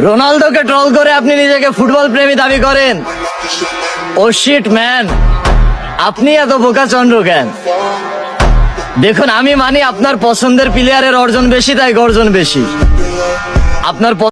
রোনালদোকে troll করে আপনি নিজেকে ফুটবল প্রেমী দাবি করেন। ও শিট ম্যান, আপনি এত বোকাচন্দ্র কেন? দেখুন, আমি মানি আপনার পছন্দের প্লেয়ারের অর্জন বেশি, তাই গর্জন বেশি। আপনার